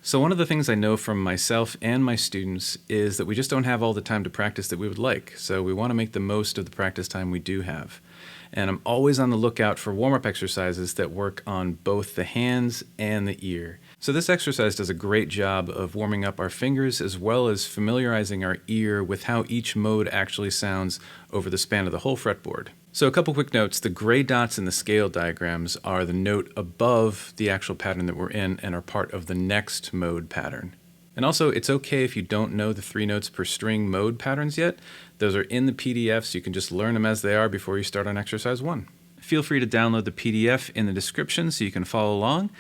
So one of the things I know from myself and my students is that we just don't have all the time to practice that we would like. So we want to make the most of the practice time we do have. And I'm always on the lookout for warm-up exercises that work on both the hands and the ear. So this exercise does a great job of warming up our fingers as well as familiarizing our ear with how each mode actually sounds over the span of the whole fretboard. So a couple quick notes. The gray dots in the scale diagrams are the note above the actual pattern that we're in and are part of the next mode pattern. And also, it's okay if you don't know the 3 notes per string mode patterns yet. Those are in the PDF, so you can just learn them as they are before you start on exercise 1. Feel free to download the PDF in the description so you can follow along.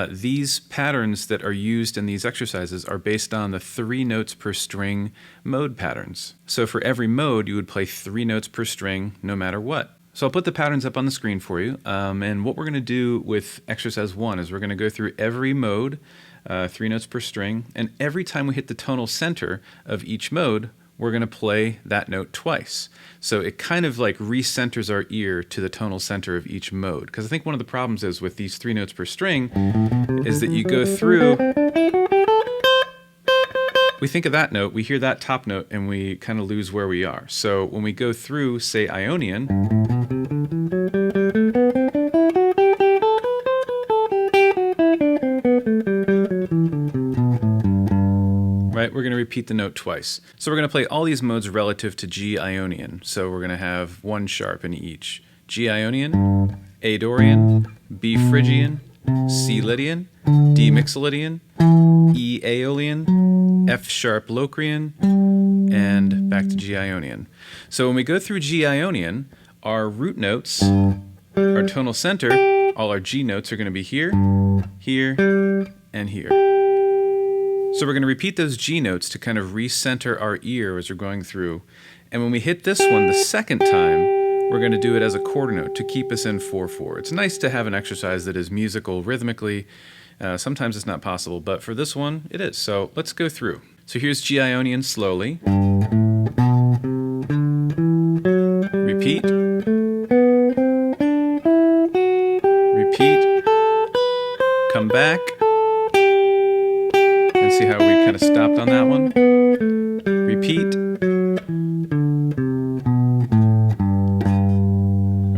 These patterns that are used in these exercises are based on the 3 notes per string mode patterns. So for every mode, you would play 3 notes per string no matter what. So I'll put the patterns up on the screen for you. And what we're going to do with exercise 1 is we're going to go through every mode, 3 notes per string, and every time we hit the tonal center of each mode, we're going to play that note twice. So it kind of like recenters our ear to the tonal center of each mode. Because I think one of the problems is with these 3 notes per string is that you go through, we think of that note, we hear that top note, and we kind of lose where we are. So when we go through, say, Ionian, right, we're going to repeat the note twice. So we're going to play all these modes relative to G Ionian. So we're going to have 1 sharp in each. G Ionian, A Dorian, B Phrygian, C Lydian, D Mixolydian, E Aeolian, F sharp Locrian, and back to G Ionian. So when we go through G Ionian, our root notes, our tonal center, all our G notes are going to be here, here, and here. So we're going to repeat those G notes to kind of recenter our ear as we're going through. And when we hit this one the second time, we're going to do it as a quarter note to keep us in 4/4. It's nice to have an exercise that is musical rhythmically. Sometimes it's not possible, but for this one, it is. So let's go through. So here's G Ionian slowly. Repeat. Repeat. Come back. And see how we kind of stopped on that one. Repeat.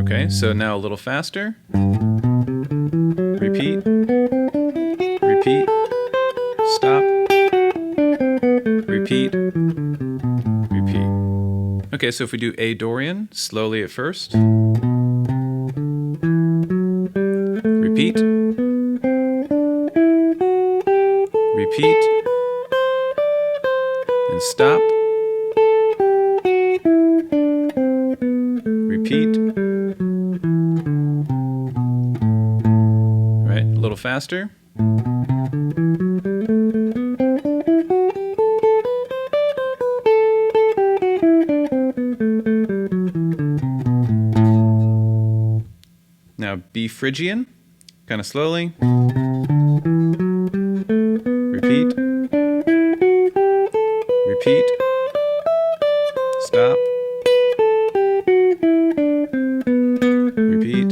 Okay, so now a little faster. Repeat. Repeat. Stop. Repeat. Repeat. Okay, so if we do A Dorian, slowly at first. Repeat. Repeat. And stop. Repeat. All right, a little faster. Now B Phrygian, kind of slowly. Repeat. Repeat. Stop. Repeat.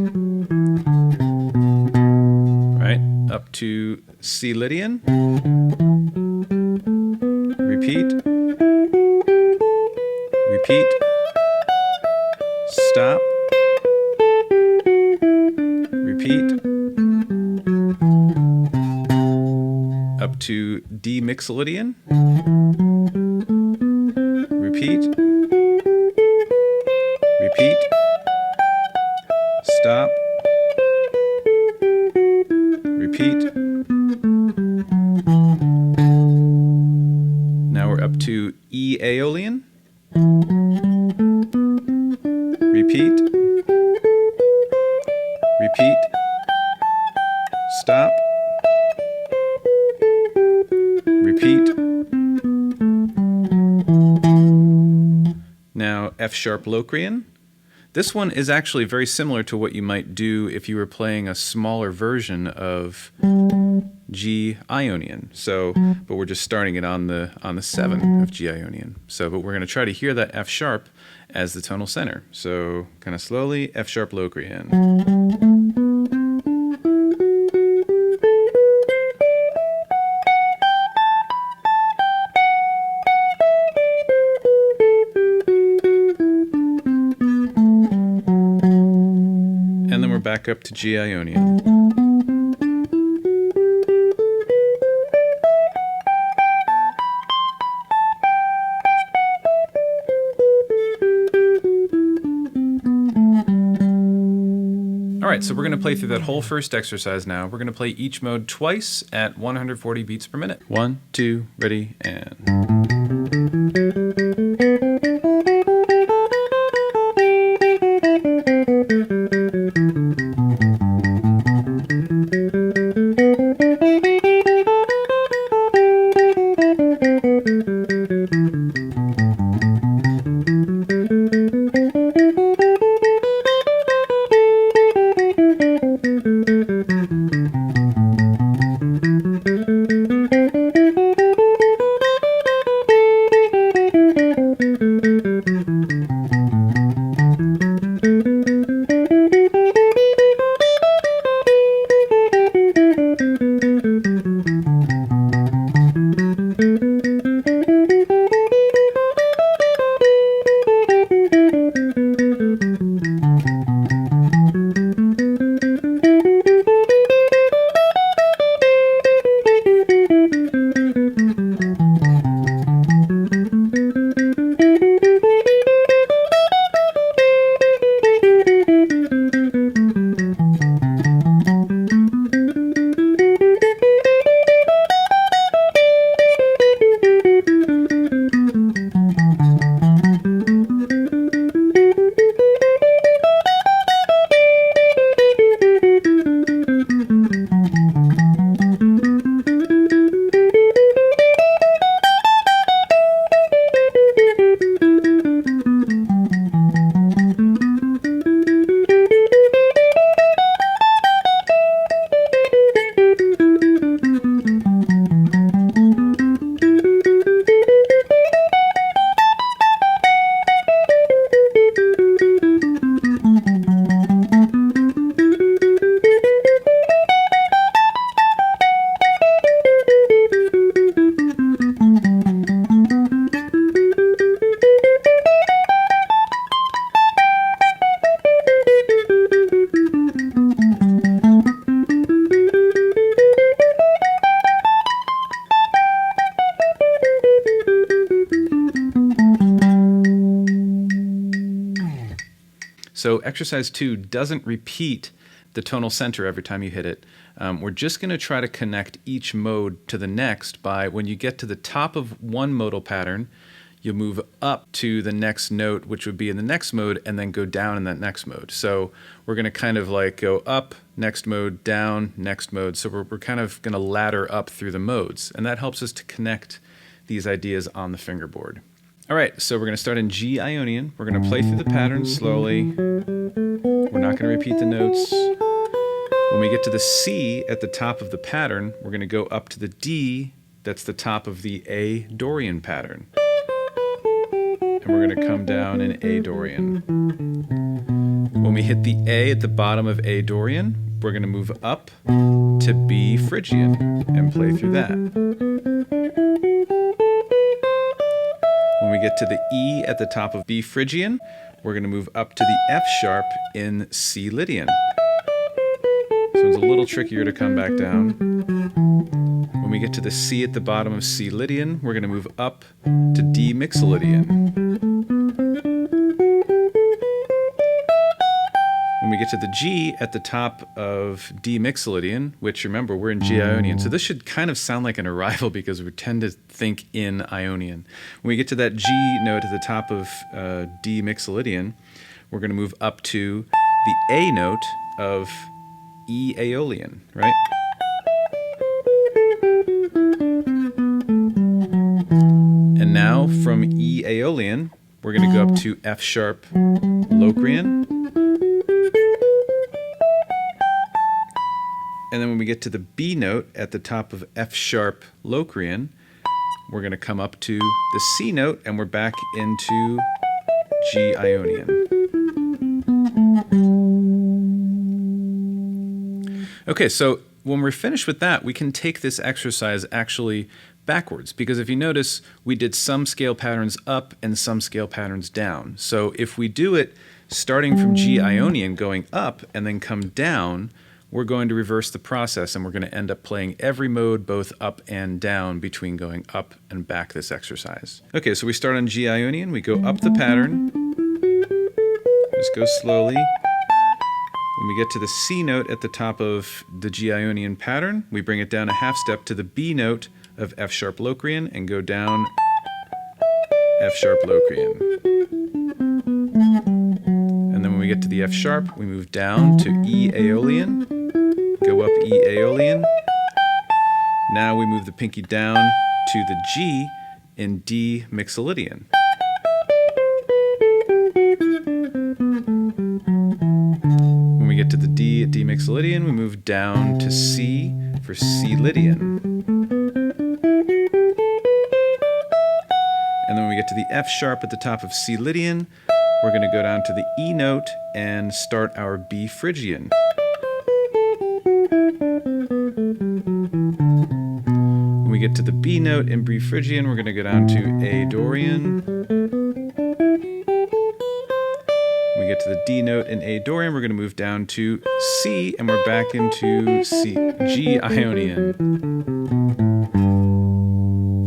Right, up to C Lydian. Repeat. Repeat. Stop. Repeat. Up to D Mixolydian. Repeat. Repeat. Stop. Repeat. Now we're up to E Aeolian. Repeat. Repeat. Stop. Repeat. Now F sharp Locrian. This one is actually very similar to what you might do if you were playing a smaller version of G Ionian. So, but we're just starting it on the 7 of G Ionian. So, but we're going to try to hear that F sharp as the tonal center. So, kind of slowly, F sharp Locrian. back up to G Ionian. All right, so we're going to play through that whole first exercise now. We're going to play each mode twice at 140 beats per minute. 1, 2, ready, and... So exercise 2 doesn't repeat the tonal center every time you hit it. We're just going to try to connect each mode to the next by, when you get to the top of one modal pattern, you'll move up to the next note, which would be in the next mode, and then go down in that next mode. So we're going to kind of like go up, next mode, down, next mode. So we're kind of going to ladder up through the modes, and that helps us to connect these ideas on the fingerboard. All right, so we're going to start in G Ionian. We're going to play through the pattern slowly. We're not going to repeat the notes. When we get to the C at the top of the pattern, we're going to go up to the D, that's the top of the A Dorian pattern. And we're going to come down in A Dorian. When we hit the A at the bottom of A Dorian, we're going to move up to B Phrygian and play through that. When we get to the E at the top of B Phrygian, we're going to move up to the F sharp in C Lydian. So it's a little trickier to come back down. When we get to the C at the bottom of C Lydian, we're going to move up to D Mixolydian. When we get to the G at the top of D Mixolydian, which remember, we're in G Ionian, so this should kind of sound like an arrival because we tend to think in Ionian. When we get to that G note at the top of D Mixolydian, we're going to move up to the A note of E Aeolian, right? And now from E Aeolian, we're going to go up to F sharp Locrian. And then when we get to the B note at the top of F sharp Locrian, we're going to come up to the C note and we're back into G Ionian. Okay, so when we're finished with that, we can take this exercise actually backwards, because if you notice, we did some scale patterns up and some scale patterns down. So if we do it starting from G Ionian, going up and then come down, we're going to reverse the process and we're going to end up playing every mode both up and down between going up and back this exercise. Okay, so we start on G Ionian, we go up the pattern, just go slowly. When we get to the C note at the top of the G Ionian pattern, we bring it down a half step to the B note of F sharp Locrian and go down F sharp Locrian. And then when we get to the F sharp, we move down to E Aeolian, go up E Aeolian. Now we move the pinky down to the G in D Mixolydian. When we get to the D at D Mixolydian, we move down to C for C Lydian. And then when we get to the F sharp at the top of C Lydian, we're going to go down to the E note and start our B Phrygian. When we get to the B note in B Phrygian, we're going to go down to A Dorian. When we get to the D note in A Dorian, we're going to move down to C, and we're back into G Ionian.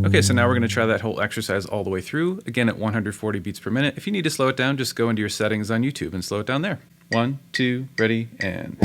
Okay, so now we're going to try that whole exercise all the way through, again at 140 beats per minute. If you need to slow it down, just go into your settings on YouTube and slow it down there. 1, 2, ready, and...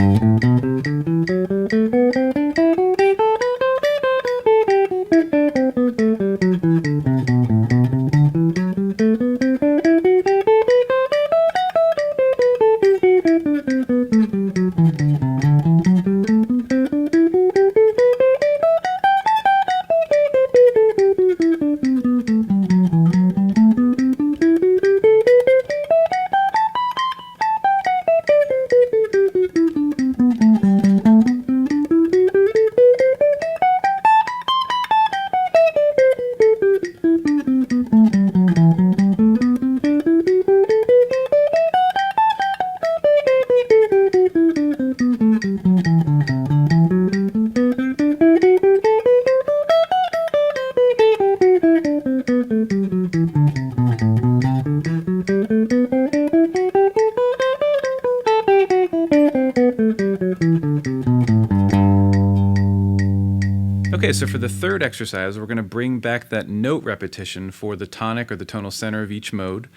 Okay, so for the third exercise, we're going to bring back that note repetition for the tonic or the tonal center of each mode,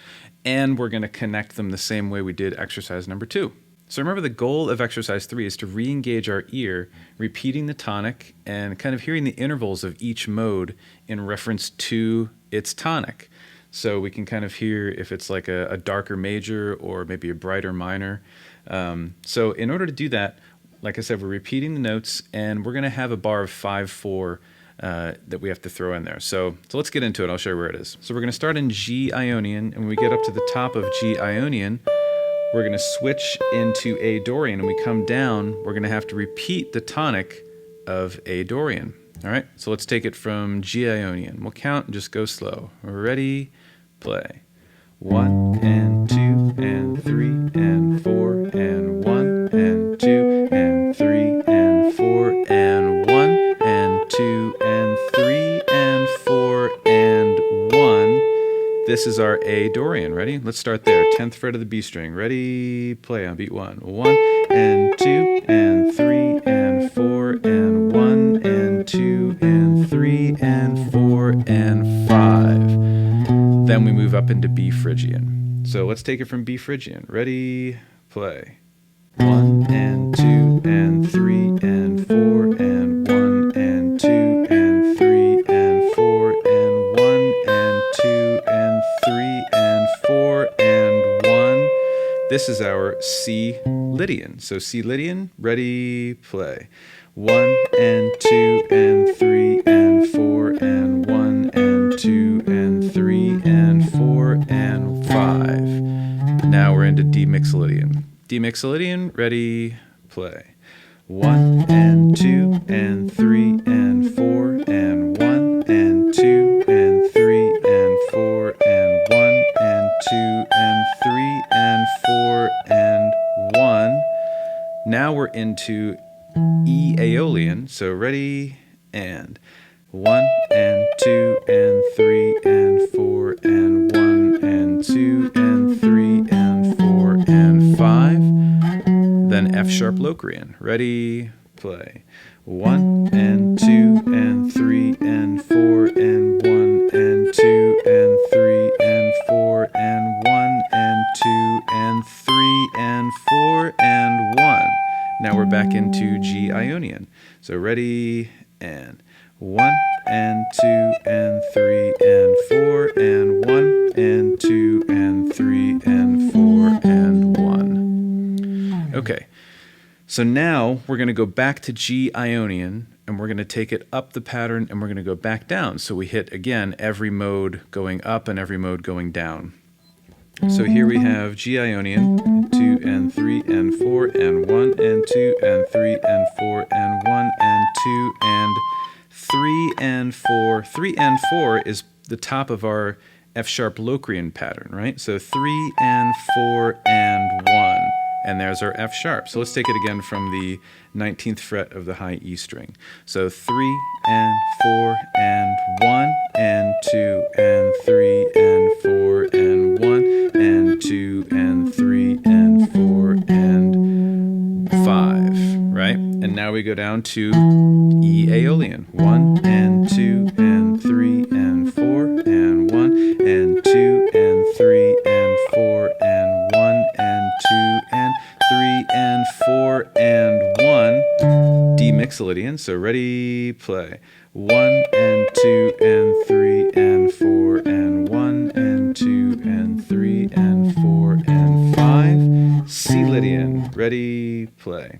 and we're going to connect them the same way we did exercise number 2. So remember, the goal of exercise 3 is to re-engage our ear, repeating the tonic and kind of hearing the intervals of each mode in reference to its tonic. So we can kind of hear if it's like a darker major or maybe a brighter minor. So in order to do that, like I said, we're repeating the notes, and we're going to have a bar of 5/4 that we have to throw in there. So let's get into it. I'll show you where it is. So we're going to start in G Ionian, and when we get up to the top of G Ionian, we're going to switch into A Dorian, and we come down, we're going to have to repeat the tonic of A Dorian. All right, so let's take it from G Ionian. We'll count and just go slow. Ready, play. 1 and 2 and 3 and 4 and 1 and 2 and 3 and 4 and 1 and 2 and 3 and 4 and 1. This is our A Dorian. Ready? Let's start there. 10th fret of the B string. Ready? Play on beat 1. 1 and 2 and 3 and 4 and 1 and 2 and 3 and 4 and 5. Then we move up into B Phrygian. So let's take it from B Phrygian. Ready? Play. 1 and 2 and 3 and 4 and 1 and 2 and 3 and 4 and 1 and 2 and 3 and 4 and 1. This is our C Lydian. So C Lydian, ready, play. 1 and 2 and 3 and 4 and 1 and 2 and 3 and 4 and 5. Now we're into D Mixolydian. D Mixolydian, ready, play. 1 and 2 and 3 and 4 and 1 and 2 and 3 and 4 and 1 and 2 and 3 and 4 and 1. Now we're into E Aeolian, so ready, and 1 and 2 and 3 and 4 and 1 and 2 and 3 and 4 and F-sharp Locrian. Ready, play. 1 and 2 and 3 and 4 and 1 and 2 and 3 and 4 and 1 and 2 and 3 and 4 and 1. Now we're back into G Ionian. So ready, and 1 and 2 and 3 and 4 and 1 and 2 and 3 and 4 and 1. Okay. So now we're going to go back to G Ionian, and we're going to take it up the pattern, and we're going to go back down. So we hit, again, every mode going up and every mode going down. So here we have G Ionian, 2 and 3 and 4 and 1 and 2 and 3 and 4 and 1 and 2 and 3 and 4. 3 and 4 is the top of our F-sharp Locrian pattern, right? So 3 and 4 and 1. And there's our F sharp. So let's take it again from the 19th fret of the high E string. So 3 and 4 and 1 and 2 and 3 and 4 and 1 and 2 and 3 and 4 and 5, right? And now we go down to E Aeolian. 1 and 2 and 3 and 4 and 1 and 2 and 3 and 4 and 1 and 2 and 3 and 4 and 1. D Mixolydian. So ready, play. 1 and 2 and 3 and 4 and 1 and 2 and 3 and 4 and 5. C Lydian. Ready, play.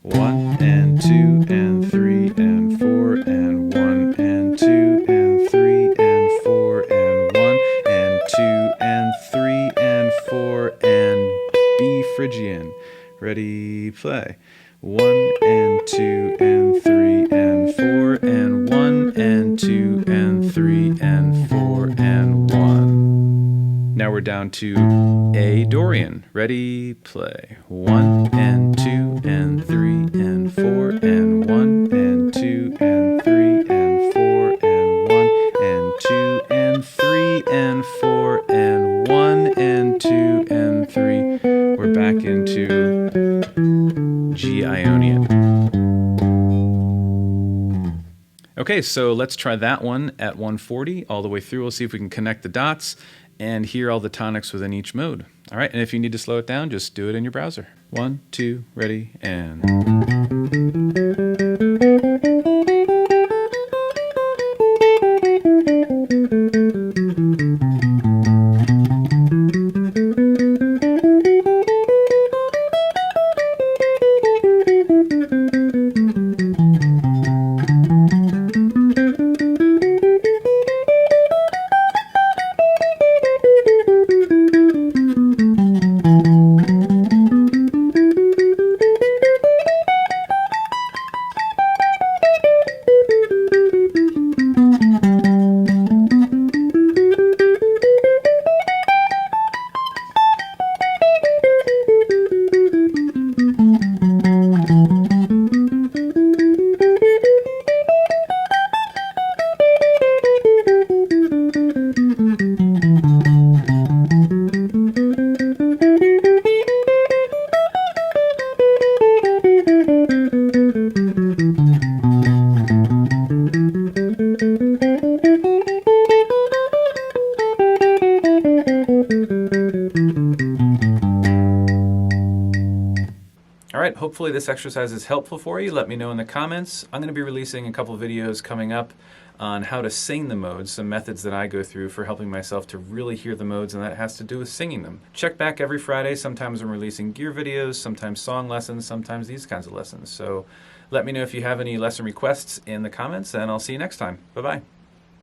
1 and 2 and 3 and 4 and 1 and 2 and 3 and 4 and 1 and 2 and 3 and 4 and B Phrygian. Ready, play. 1 and 2 and 3 and 4 and 1 and 2 and 3 and 4 and 1. Now we're down to A Dorian. Ready, play. 1 and 2 and 3 and 4 and 1 and 2 and 3 and 4 and 1 and 2 and 3 and 4 and 1 and 2 and 3. We're back into G Ionian. Okay, so let's try that one at 140 all the way through. We'll see if we can connect the dots and hear all the tonics within each mode. All right, and if you need to slow it down, just do it in your browser. 1, 2, ready, and... All right, hopefully this exercise is helpful for you. Let me know in the comments. I'm going to be releasing a couple videos coming up on how to sing the modes, some methods that I go through for helping myself to really hear the modes, and that has to do with singing them. Check back every Friday. Sometimes I'm releasing gear videos, sometimes song lessons, sometimes these kinds of lessons. So let me know if you have any lesson requests in the comments, and I'll see you next time. Bye-bye.